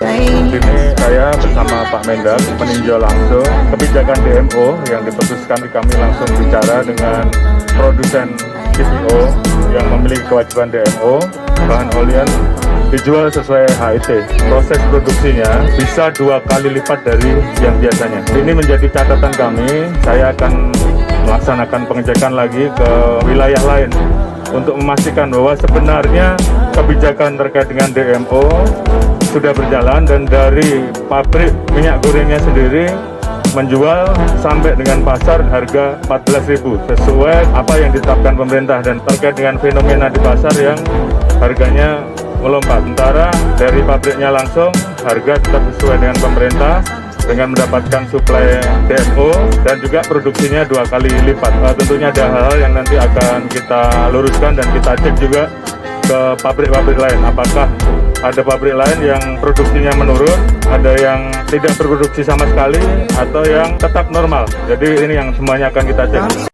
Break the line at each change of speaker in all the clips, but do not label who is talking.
Di sini saya bersama Pak Mendak meninjau langsung kebijakan DMO yang diputuskan. Kami langsung bicara dengan produsen CPO yang memiliki kewajiban DMO. Bahan olean dijual sesuai HET. Proses produksinya bisa 2 kali lipat dari yang biasanya. Ini menjadi catatan kami. Saya akan melaksanakan pengecekan lagi ke wilayah lain untuk memastikan bahwa sebenarnya kebijakan terkait dengan DMO sudah berjalan, dan dari pabrik minyak gorengnya sendiri menjual sampai dengan pasar harga 14.000 sesuai apa yang ditetapkan pemerintah. Dan terkait dengan fenomena di pasar yang harganya melompat, sementara dari pabriknya langsung harga tetap sesuai dengan pemerintah dengan mendapatkan suplai DMO dan juga produksinya 2 kali lipat. Tentunya ada hal-hal yang nanti akan kita luruskan dan kita cek juga ke pabrik-pabrik lain. Apakah ada pabrik lain yang produksinya menurun, ada yang tidak berproduksi sama sekali, atau yang tetap normal. Jadi ini yang semuanya akan kita cek.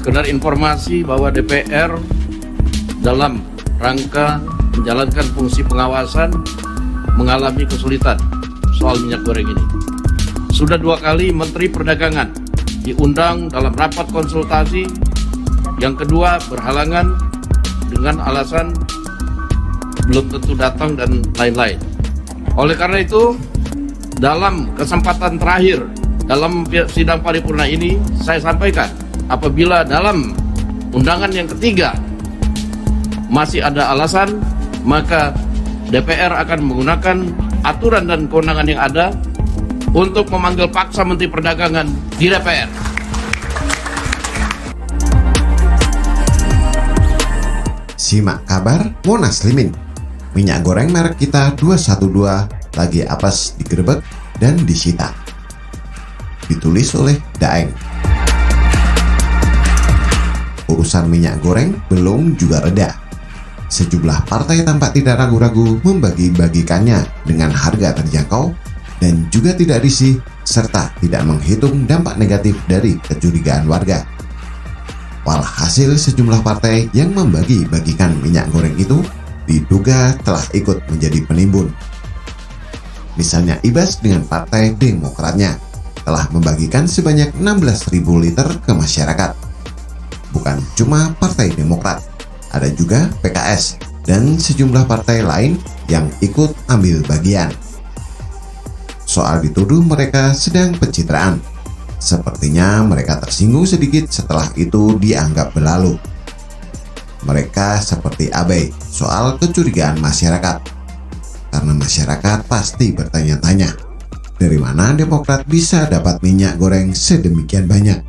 Sekedar informasi bahwa DPR dalam rangka menjalankan fungsi pengawasan mengalami kesulitan soal minyak goreng ini. Sudah 2 kali Menteri Perdagangan diundang dalam rapat konsultasi, yang kedua berhalangan dengan alasan belum tentu datang dan lain-lain. Oleh karena itu, dalam kesempatan terakhir dalam sidang paripurna ini, saya sampaikan apabila dalam undangan yang ketiga masih ada alasan, maka DPR akan menggunakan aturan dan kewenangan yang ada untuk memanggil paksa Menteri Perdagangan di DPR.
Simak kabar Monas Limin. Minyak goreng merek kita 212 lagi apes digerebek dan disita. Ditulis oleh Daeng. Urusan minyak goreng belum juga reda. Sejumlah partai tampak tidak ragu-ragu membagi-bagikannya dengan harga terjangkau dan juga tidak risih, serta tidak menghitung dampak negatif dari kecurigaan warga. Walhasil sejumlah partai yang membagi-bagikan minyak goreng itu diduga telah ikut menjadi penimbun. Misalnya Ibas dengan Partai Demokratnya telah membagikan sebanyak 16.000 liter ke masyarakat. Bukan cuma Partai Demokrat, ada juga PKS dan sejumlah partai lain yang ikut ambil bagian. Soal dituduh mereka sedang pencitraan, sepertinya mereka tersinggung sedikit setelah itu dianggap berlalu. Mereka seperti abai soal kecurigaan masyarakat, karena masyarakat pasti bertanya-tanya, dari mana Demokrat bisa dapat minyak goreng sedemikian banyak?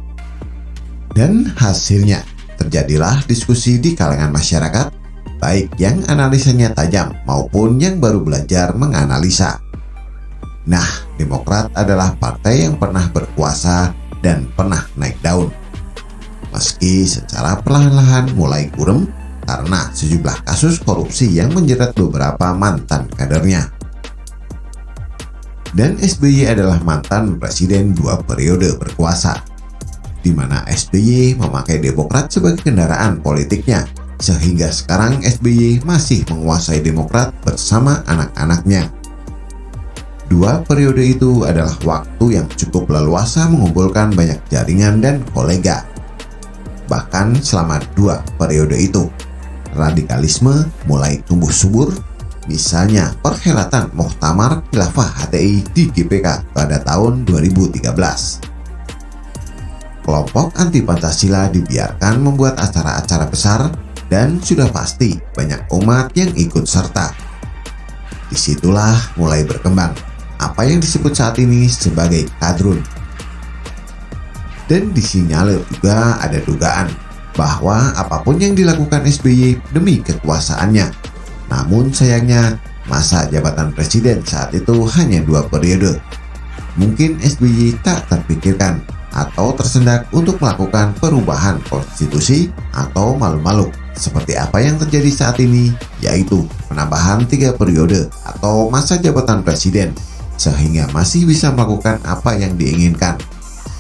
Dan hasilnya, terjadilah diskusi di kalangan masyarakat, baik yang analisanya tajam maupun yang baru belajar menganalisa. Nah, Demokrat adalah partai yang pernah berkuasa dan pernah naik daun. Meski secara perlahan-lahan mulai kurem karena sejumlah kasus korupsi yang menjerat beberapa mantan kadernya. Dan SBY adalah mantan presiden 2 periode berkuasa, di mana SBY memakai Demokrat sebagai kendaraan politiknya, sehingga sekarang SBY masih menguasai Demokrat bersama anak-anaknya. 2 periode itu adalah waktu yang cukup leluasa mengumpulkan banyak jaringan dan kolega. Bahkan selama 2 periode itu, radikalisme mulai tumbuh subur, misalnya perhelatan Muktamar Khilafah HTI di GPK pada tahun 2013. Kelompok anti Pancasila dibiarkan membuat acara-acara besar dan sudah pasti banyak umat yang ikut serta. Disitulah mulai berkembang apa yang disebut saat ini sebagai kadrun. Dan disinyalir juga ada dugaan bahwa apapun yang dilakukan SBY demi kekuasaannya, namun sayangnya masa jabatan presiden saat itu hanya 2 periode. Mungkin SBY tak terpikirkan atau tersendak untuk melakukan perubahan konstitusi atau malu-malu seperti apa yang terjadi saat ini, yaitu penambahan 3 periode atau masa jabatan presiden, sehingga masih bisa melakukan apa yang diinginkan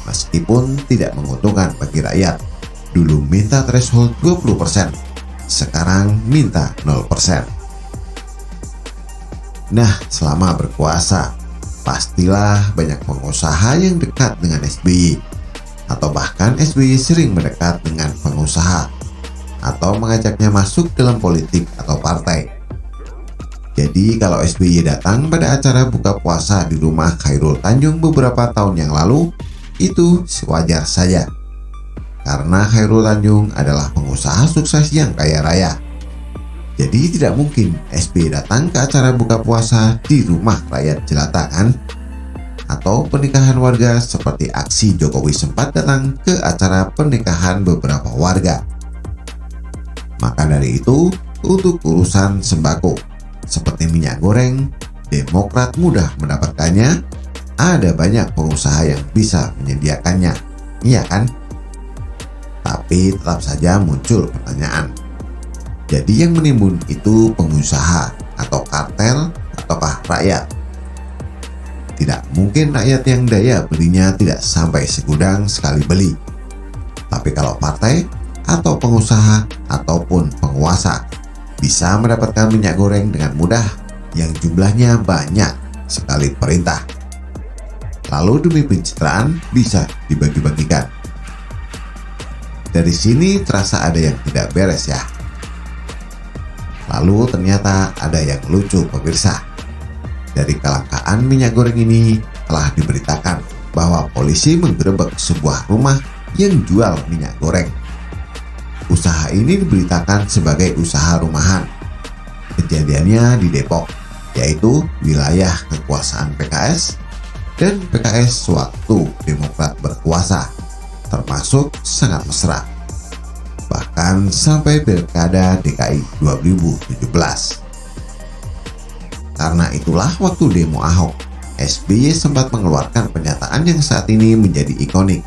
meskipun tidak menguntungkan bagi rakyat. Dulu minta threshold 20%, sekarang minta 0%. Nah, selama berkuasa pastilah banyak pengusaha yang dekat dengan SBY, atau bahkan SBY sering mendekat dengan pengusaha atau mengajaknya masuk dalam politik atau partai. Jadi kalau SBY datang pada acara buka puasa di rumah Khairul Tanjung beberapa tahun yang lalu, itu wajar saja. Karena Khairul Tanjung adalah pengusaha sukses yang kaya raya. Jadi tidak mungkin SBY datang ke acara buka puasa di rumah rakyat jelata kan? Atau pernikahan warga seperti aksi Jokowi sempat datang ke acara pernikahan beberapa warga. Maka dari itu, untuk urusan sembako seperti minyak goreng, Demokrat mudah mendapatkannya. Ada banyak pengusaha yang bisa menyediakannya, iya kan? Tapi tetap saja muncul pertanyaan. Jadi yang menimbun itu pengusaha atau kartel ataukah rakyat? Tidak mungkin rakyat yang daya belinya tidak sampai segudang sekali beli. Tapi kalau partai atau pengusaha ataupun penguasa bisa mendapatkan minyak goreng dengan mudah yang jumlahnya banyak sekali perintah. Lalu demi pencitraan bisa dibagi-bagikan. Dari sini terasa ada yang tidak beres ya. Lalu ternyata ada yang lucu pemirsa. Dari kelangkaan minyak goreng ini telah diberitakan bahwa polisi menggerebek sebuah rumah yang jual minyak goreng. Usaha ini diberitakan sebagai usaha rumahan. Kejadiannya di Depok, yaitu wilayah kekuasaan PKS dan PKS sewaktu Demokrat berkuasa, termasuk sangat mesra. Bahkan sampai pilkada DKI 2017. Karena itulah waktu demo Ahok, SBY sempat mengeluarkan pernyataan yang saat ini menjadi ikonik,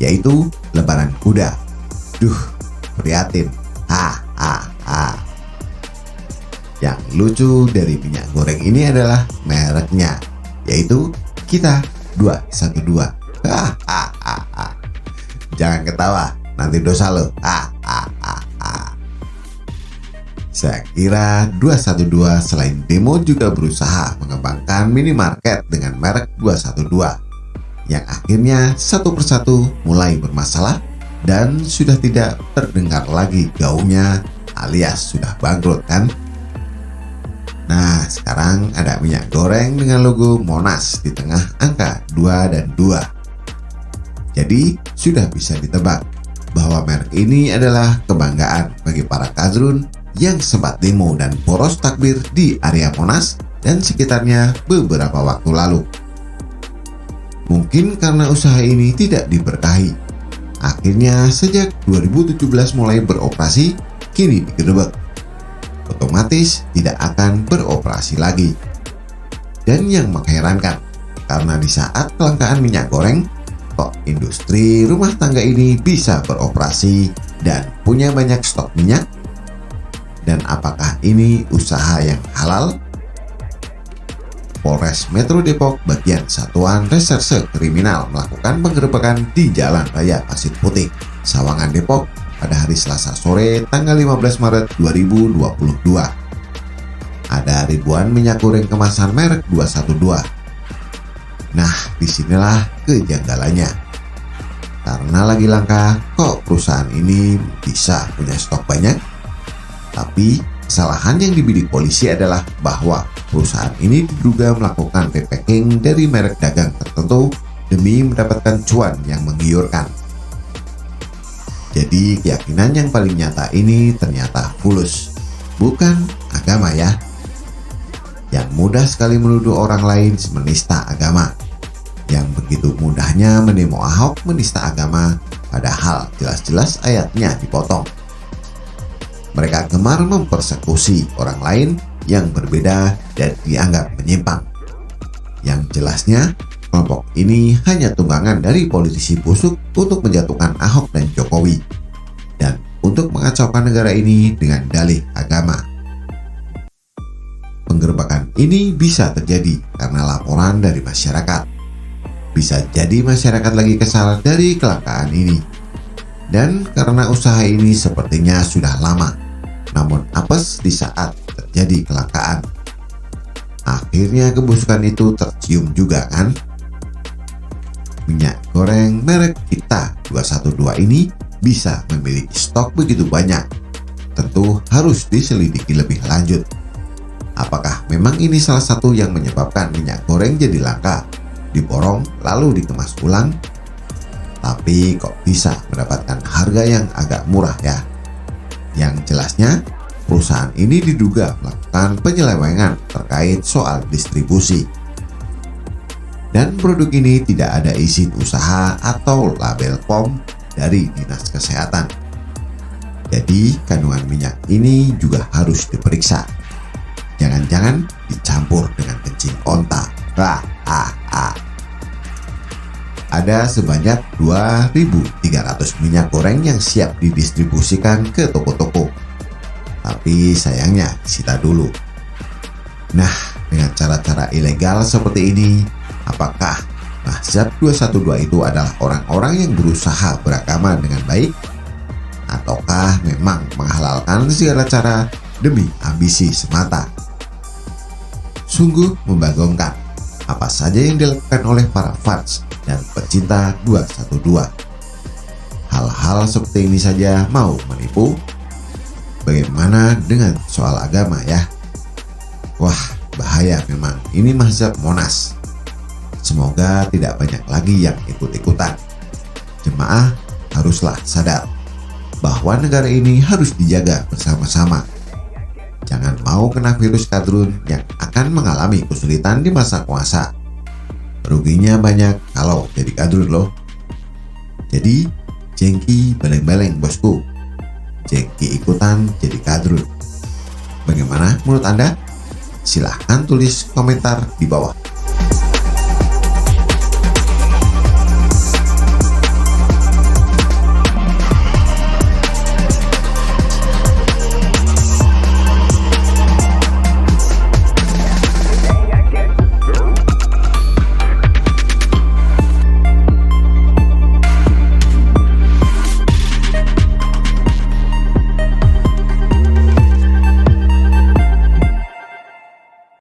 yaitu lebaran kuda. Duh, prihatin. Yang lucu dari minyak goreng ini adalah mereknya, yaitu Kita 212. Jangan ketawa, nanti dosa lo. Saya kira 212 selain demo juga berusaha mengembangkan minimarket dengan merek 212 yang akhirnya satu persatu mulai bermasalah dan sudah tidak terdengar lagi gaungnya alias sudah bangkrut kan? Nah, sekarang ada minyak goreng dengan logo Monas di tengah angka 2 dan 2. Jadi sudah bisa ditebak bahwa merek ini adalah kebanggaan bagi para kadrun yang sempat demo dan boros takbir di area Monas dan sekitarnya beberapa waktu lalu. Mungkin karena usaha ini tidak diberkahi, akhirnya sejak 2017 mulai beroperasi, kini digerebek. Otomatis tidak akan beroperasi lagi. Dan yang mengherankan, karena di saat kelangkaan minyak goreng, kok industri rumah tangga ini bisa beroperasi dan punya banyak stok minyak? Dan apakah ini usaha yang halal? Polres Metro Depok bagian Satuan Reserse Kriminal melakukan penggerebekan di Jalan Raya Pasir Putih, Sawangan, Depok pada hari Selasa sore tanggal 15 Maret 2022. Ada ribuan minyak goreng kemasan merek 212. Nah, disinilah kejanggalannya. Karena lagi langka, kok perusahaan ini bisa punya stok banyak? Tapi kesalahan yang dibidik polisi adalah bahwa perusahaan ini diduga melakukan repacking dari merek dagang tertentu demi mendapatkan cuan yang menggiurkan. Jadi keyakinan yang paling nyata ini ternyata fulus, bukan agama ya. Yang mudah sekali menuduh orang lain menista agama. Yang begitu mudahnya mendemo Ahok menista agama, padahal jelas-jelas ayatnya dipotong. Mereka gemar mempersekusi orang lain yang berbeda dan dianggap menyimpang. Yang jelasnya, kelompok ini hanya tunggangan dari politisi busuk untuk menjatuhkan Ahok dan Jokowi, dan untuk mengacaukan negara ini dengan dalih agama. Penggerbekan ini bisa terjadi karena laporan dari masyarakat. Bisa jadi masyarakat lagi kesal dari kelangkaan ini. Dan karena usaha ini sepertinya sudah lama, namun apes di saat terjadi kelangkaan. Akhirnya kebusukan itu tercium juga kan? Minyak goreng merek Kita 212 ini bisa memiliki stok begitu banyak. Tentu harus diselidiki lebih lanjut. Apakah memang ini salah satu yang menyebabkan minyak goreng jadi langka, diborong lalu dikemas ulang? Tapi kok bisa mendapatkan harga yang agak murah ya? Yang jelasnya, perusahaan ini diduga melakukan penyelewengan terkait soal distribusi. Dan produk ini tidak ada izin usaha atau label POM dari Dinas Kesehatan. Jadi kandungan minyak ini juga harus diperiksa. Jangan-jangan dicampur dengan kencing onta. Ada sebanyak 2.300 minyak goreng yang siap didistribusikan ke toko-toko. Tapi sayangnya disita dulu. Nah, dengan cara-cara ilegal seperti ini, apakah Mazhab 212 itu adalah orang-orang yang berusaha beragama dengan baik? Ataukah memang menghalalkan segala cara demi ambisi semata? Sungguh membagongkan apa saja yang dilakukan oleh para fans dan pecinta 212. Hal-hal seperti ini saja mau menipu? Bagaimana dengan soal agama ya? Wah, bahaya memang. Ini mazhab Monas. Semoga tidak banyak lagi yang ikut-ikutan. Jemaah haruslah sadar bahwa negara ini harus dijaga bersama-sama. Jangan mau kena virus kadrun yang akan mengalami kesulitan di masa puasa. Ruginya banyak kalau jadi kadrun loh. Jadi, jengki beleng-beleng bosku. Jengki ikutan jadi kadrun. Bagaimana menurut Anda? Silahkan tulis komentar di bawah.